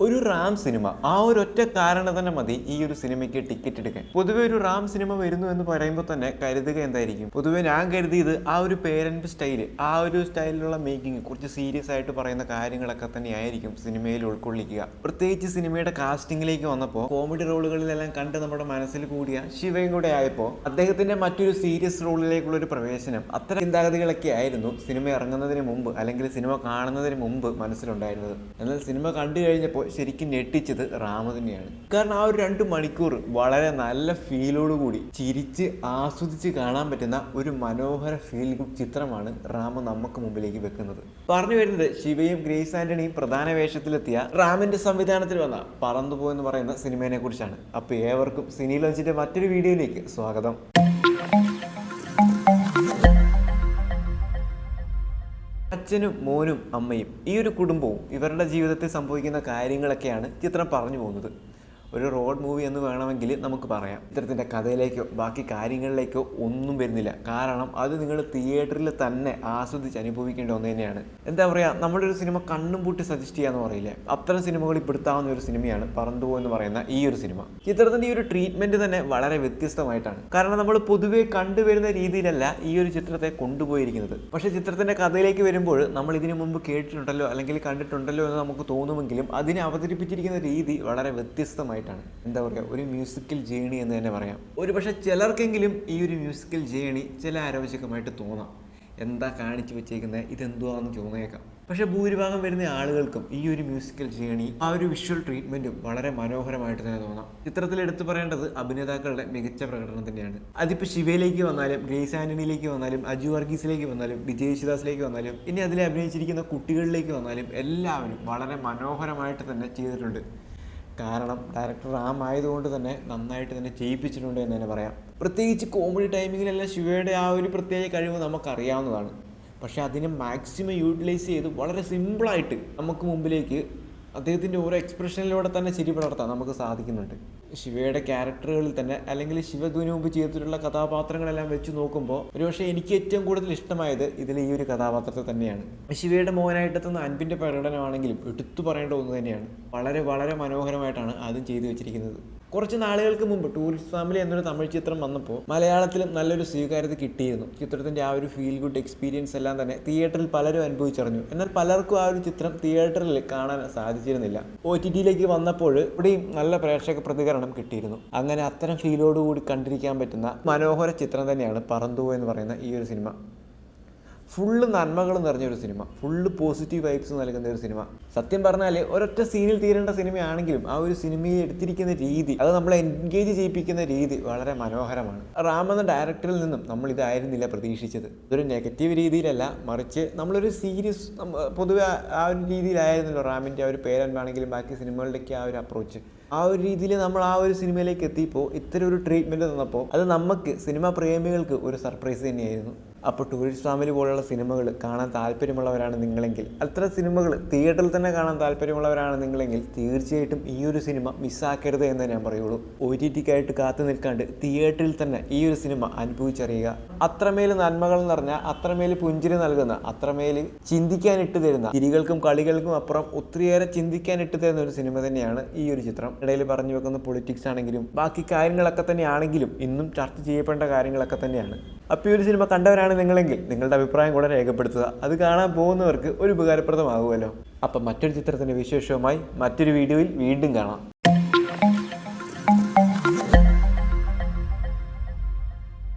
ഒരു റാം സിനിമ ആ ഒരൊറ്റ കാരണം തന്നെ മതി ഈ ഒരു സിനിമയ്ക്ക് ടിക്കറ്റ് എടുക്കാൻ. പൊതുവെ ഒരു റാം സിനിമ വരുന്നു എന്ന് പറയുമ്പോൾ തന്നെ കരുതുക എന്തായിരിക്കും? പൊതുവെ ഞാൻ കരുതിയത് ആ ഒരു പേരന്റ് സ്റ്റൈല്, ആ ഒരു സ്റ്റൈലിലുള്ള മേക്കിംഗ്, കുറച്ച് സീരിയസ് ആയിട്ട് പറയുന്ന കാര്യങ്ങളൊക്കെ തന്നെയായിരിക്കും സിനിമയിൽ ഉൾക്കൊള്ളിക്കുക. പ്രത്യേകിച്ച് സിനിമയുടെ കാസ്റ്റിംഗിലേക്ക് വന്നപ്പോൾ കോമഡി റോളുകളിലെല്ലാം കണ്ട് നമ്മുടെ മനസ്സിൽ കൂടിയ ശിവയും കൂടെ ആയപ്പോൾ അദ്ദേഹത്തിന്റെ മറ്റൊരു സീരിയസ് റോളിലേക്കുള്ള ഒരു പ്രവേശനം, അത്തരം ചിന്താഗതികളൊക്കെ ആയിരുന്നു സിനിമ ഇറങ്ങുന്നതിന് മുമ്പ് അല്ലെങ്കിൽ സിനിമ കാണുന്നതിന് മുമ്പ് മനസ്സിലുണ്ടായിരുന്നത്. എന്നാൽ സിനിമ കണ്ടു കഴിഞ്ഞപ്പോൾ ശരിക്കും ഞെട്ടിച്ചത് റാം തന്നെയാണ്. കാരണം ആ ഒരു 2 മണിക്കൂർ വളരെ നല്ല ഫീലോടുകൂടി ചിരിച്ച് ആസ്വദിച്ച് കാണാൻ പറ്റുന്ന ഒരു മനോഹര ഫീൽ ഗുഡ് ചിത്രമാണ് റാം നമുക്ക് മുമ്പിലേക്ക് വെക്കുന്നത്. പറഞ്ഞു വരുന്നത് ശിവയും ഗ്രേസ് ആന്റണിയും പ്രധാന വേഷത്തിലെത്തിയ റാമിന്റെ സംവിധാനത്തിൽ വന്ന പറന്നുപോ എന്ന് പറയുന്ന സിനിമയെ കുറിച്ചാണ്. അപ്പോൾ ഏവർക്കും സിനി ലോഞ്ചിന്റെ മറ്റൊരു വീഡിയോയിലേക്ക് സ്വാഗതം. അച്ഛനും മോനും അമ്മയും ഈ ഒരു കുടുംബവും ഇവരുടെ ജീവിതത്തിൽ സംഭവിക്കുന്ന കാര്യങ്ങളൊക്കെയാണ് ചിത്രം പറഞ്ഞു പോകുന്നത്. ഒരു റോഡ് മൂവി എന്ന് വേണമെങ്കിൽ നമുക്ക് പറയാം. ചിത്രത്തിൻ്റെ കഥയിലേക്കോ ബാക്കി കാര്യങ്ങളിലേക്കോ ഒന്നും വരുന്നില്ല. കാരണം അത് നിങ്ങൾ തിയേറ്ററിൽ തന്നെ ആസ്വദിച്ച് അനുഭവിക്കേണ്ട ഒന്ന് തന്നെയാണ്. എന്താ പറയുക, നമ്മുടെ ഒരു സിനിമ കണ്ണും പൂട്ടി സജസ്റ്റ് ചെയ്യാന്ന് പറയില്ലേ, അത്തരം സിനിമകൾ ഇപ്പെടുത്താവുന്ന ഒരു സിനിമയാണ് പറന്നുപോ എന്ന് പറയുന്ന ഈ ഒരു സിനിമ. ചിത്രത്തിൻ്റെ ഈ ഒരു ട്രീറ്റ്മെൻറ്റ് തന്നെ വളരെ വ്യത്യസ്തമായിട്ടാണ്. കാരണം നമ്മൾ പൊതുവെ കണ്ടുവരുന്ന രീതിയിലല്ല ഈ ഒരു ചിത്രത്തെ കൊണ്ടുപോയിരിക്കുന്നത്. പക്ഷേ ചിത്രത്തിൻ്റെ കഥയിലേക്ക് വരുമ്പോൾ നമ്മൾ ഇതിനു മുമ്പ് കേട്ടിട്ടുണ്ടല്ലോ അല്ലെങ്കിൽ കണ്ടിട്ടുണ്ടല്ലോ എന്ന് നമുക്ക് തോന്നുമെങ്കിലും അതിനെ അവതരിപ്പിച്ചിരിക്കുന്ന രീതി വളരെ വ്യത്യസ്തമായിട്ടാണ്. എന്താ പറയുക, ഒരു മ്യൂസിക്കൽ ജേണി എന്ന് തന്നെ പറയാം. ഒരു പക്ഷേ ചിലർക്കെങ്കിലും ഈ ഒരു മ്യൂസിക്കൽ ജേണി ചില ആരോചകമായിട്ട് തോന്നാം. എന്താ കാണിച്ചു വെച്ചേക്കുന്നത്, ഇതെന്തുവാന്ന് തോന്നിയേക്കാം. പക്ഷേ ഭൂരിഭാഗം വരുന്ന ആളുകൾക്കും ഈ ഒരു മ്യൂസിക്കൽ ജേണി, ആ ഒരു വിഷ്വൽ ട്രീറ്റ്മെൻറ്റും വളരെ മനോഹരമായിട്ട് തന്നെ തോന്നാം. ചിത്രത്തിൽ എടുത്തു പറയേണ്ടത് അഭിനേതാക്കളുടെ മികച്ച പ്രകടനം തന്നെയാണ്. അതിപ്പോൾ ശിവയിലേക്ക് വന്നാലും ഗ്രേസ് ആന്റണിയിലേക്ക് വന്നാലും അജു വർഗീസിലേക്ക് വന്നാലും വിജയ് യേശുദാസിലേക്ക് വന്നാലും ഇനി അതിൽ അഭിനയിച്ചിരിക്കുന്ന കുട്ടികളിലേക്ക് വന്നാലും എല്ലാവരും വളരെ മനോഹരമായിട്ട് തന്നെ ചെയ്തിട്ടുണ്ട്. കാരണം ഡയറക്ടർ റാം ആയതുകൊണ്ട് തന്നെ നന്നായിട്ട് തന്നെ ചെയ്യിപ്പിച്ചിട്ടുണ്ട് എന്ന് തന്നെ പറയാം. പ്രത്യേകിച്ച് കോമഡി ടൈമിങ്ങിലെല്ലാം ശിവയുടെ ആ ഒരു പ്രത്യേക കഴിവ് നമുക്കറിയാവുന്നതാണ്. പക്ഷേ അതിനെ മാക്സിമം യൂട്ടിലൈസ് ചെയ്ത് വളരെ സിമ്പിളായിട്ട് നമുക്ക് മുമ്പിലേക്ക് അദ്ദേഹത്തിൻ്റെ ഓരോ എക്സ്പ്രഷനിലൂടെ തന്നെ ചിരി പടർത്താൻ നമുക്ക് സാധിക്കുന്നുണ്ട്. ശിവയുടെ ക്യാരക്ടറുകളിൽ തന്നെ അല്ലെങ്കിൽ ശിവധുവിന് മുമ്പ് ചെയ്തിട്ടുള്ള കഥാപാത്രങ്ങളെല്ലാം വെച്ച് നോക്കുമ്പോൾ ഒരുപക്ഷെ എനിക്ക് ഏറ്റവും കൂടുതൽ ഇഷ്ടമായത് ഇതിൽ ഈ ഒരു കഥാപാത്രത്തെ തന്നെയാണ്. ശിവയുടെ മോഹനായിട്ടെത്തുന്ന അൻപിൻ്റെ പ്രകടനമാണെങ്കിലും എടുത്തു പറയേണ്ട ഒന്ന് തന്നെയാണ്. വളരെ വളരെ മനോഹരമായിട്ടാണ് അതും ചെയ്തു വെച്ചിരിക്കുന്നത്. കുറച്ച് നാളുകൾക്ക് മുമ്പ് ടൂറിസ്റ്റ് ഫാമിലി എന്നൊരു തമിഴ് ചിത്രം വന്നപ്പോൾ മലയാളത്തിലും നല്ലൊരു സ്വീകാര്യത കിട്ടിയിരുന്നു. ചിത്രത്തിൻ്റെ ആ ഒരു ഫീൽ ഗുഡ് എക്സ്പീരിയൻസ് എല്ലാം തന്നെ തിയേറ്ററിൽ പലരും അനുഭവിച്ചറിഞ്ഞു. എന്നാൽ പലർക്കും ആ ഒരു ചിത്രം തിയേറ്ററിൽ കാണാൻ സാധിച്ചിരുന്നില്ല. OTT-യിലേക്ക് വന്നപ്പോൾ ഇവിടെയും നല്ല പ്രേക്ഷക പ്രതികരണം കിട്ടിയിരുന്നു. അങ്ങനെ അത്തരം ഫീലോടുകൂടി കണ്ടിരിക്കാൻ പറ്റുന്ന മനോഹര ചിത്രം തന്നെയാണ് പറന്നുപോ എന്ന് പറയുന്ന ഈ ഒരു സിനിമ. ഫുള്ള് നന്മകൾ നിറഞ്ഞൊരു സിനിമ, ഫുള്ള് പോസിറ്റീവ് വൈബ്സ് നൽകുന്ന ഒരു സിനിമ. സത്യം പറഞ്ഞാൽ ഒരൊറ്റ സീനിൽ തീരേണ്ട സിനിമയാണെങ്കിലും ആ ഒരു സിനിമയെ എടുത്തിരിക്കുന്ന രീതി, അത് നമ്മളെ എൻഗേജ് ചെയ്യിപ്പിക്കുന്ന രീതി വളരെ മനോഹരമാണ്. റാം എന്ന ഡയറക്ടറിൽ നിന്നും നമ്മൾ ഇതായിരുന്നില്ല പ്രതീക്ഷിച്ചത്. ഇതൊരു നെഗറ്റീവ് രീതിയിലല്ല, മറിച്ച് നമ്മളൊരു സീരിയസ്, പൊതുവെ ആ ഒരു രീതിയിലായിരുന്നല്ലോ റാമിൻ്റെ ആ ഒരു പേരെന്താണെങ്കിലും ബാക്കി സിനിമകളുടെയൊക്കെ ആ ഒരു അപ്രോച്ച്. ആ ഒരു രീതിയിൽ നമ്മൾ ആ ഒരു സിനിമയിലേക്ക് എത്തിയപ്പോൾ ഇത്തരം ഒരു ട്രീറ്റ്മെൻറ്റ് തന്നപ്പോൾ അത് നമുക്ക് സിനിമാ പ്രേമികൾക്ക് ഒരു സർപ്രൈസ് തന്നെയായിരുന്നു. അപ്പോൾ ടൂറിസ്റ്റ് ഫാമിലി പോലുള്ള സിനിമകൾ കാണാൻ താല്പര്യമുള്ളവരാണ് നിങ്ങളെങ്കിൽ, അത്തരം സിനിമകൾ തിയേറ്ററിൽ തന്നെ കാണാൻ താല്പര്യമുള്ളവരാണ് നിങ്ങളെങ്കിൽ തീർച്ചയായിട്ടും ഈ ഒരു സിനിമ മിസ്സാക്കരുത് എന്ന് ഞാൻ പറയുള്ളൂ. OTT-ക്കായിട്ട് കാത്തു നിൽക്കാണ്ട് തിയേറ്ററിൽ തന്നെ ഈ ഒരു സിനിമ അനുഭവിച്ചറിയുക. അത്രമേൽ നന്മകൾ നിറഞ്ഞ, അത്രമേൽ പുഞ്ചിരി നൽകുന്ന, അത്രമേൽ ചിന്തിക്കാനിട്ട് തരുന്ന, ചിരികൾക്കും കളികൾക്കും അപ്പുറം ഒത്തിരിയേറെ ചിന്തിക്കാനിട്ട് തരുന്ന ഒരു സിനിമ തന്നെയാണ് ഈ ഒരു ചിത്രം. ഇടയിൽ പറഞ്ഞു വെക്കുന്ന പൊളിറ്റിക്സ് ആണെങ്കിലും ബാക്കി കാര്യങ്ങളൊക്കെ തന്നെയാണെങ്കിലും ഇന്നും ചർച്ച ചെയ്യപ്പെടേണ്ട കാര്യങ്ങളൊക്കെ തന്നെയാണ്. അപ്പോൾ ഈ ഒരു സിനിമ കണ്ടവരാണ് നിങ്ങളെങ്കിൽ നിങ്ങളുടെ അഭിപ്രായം കൂടെ രേഖപ്പെടുത്തുക. അത് കാണാൻ പോകുന്നവർക്ക് ഒരു ഉപകാരപ്രദമാകുമല്ലോ. അപ്പം മറ്റൊരു ചിത്രത്തിൻ്റെ വിശേഷവുമായി മറ്റൊരു വീഡിയോയിൽ വീണ്ടും കാണാം.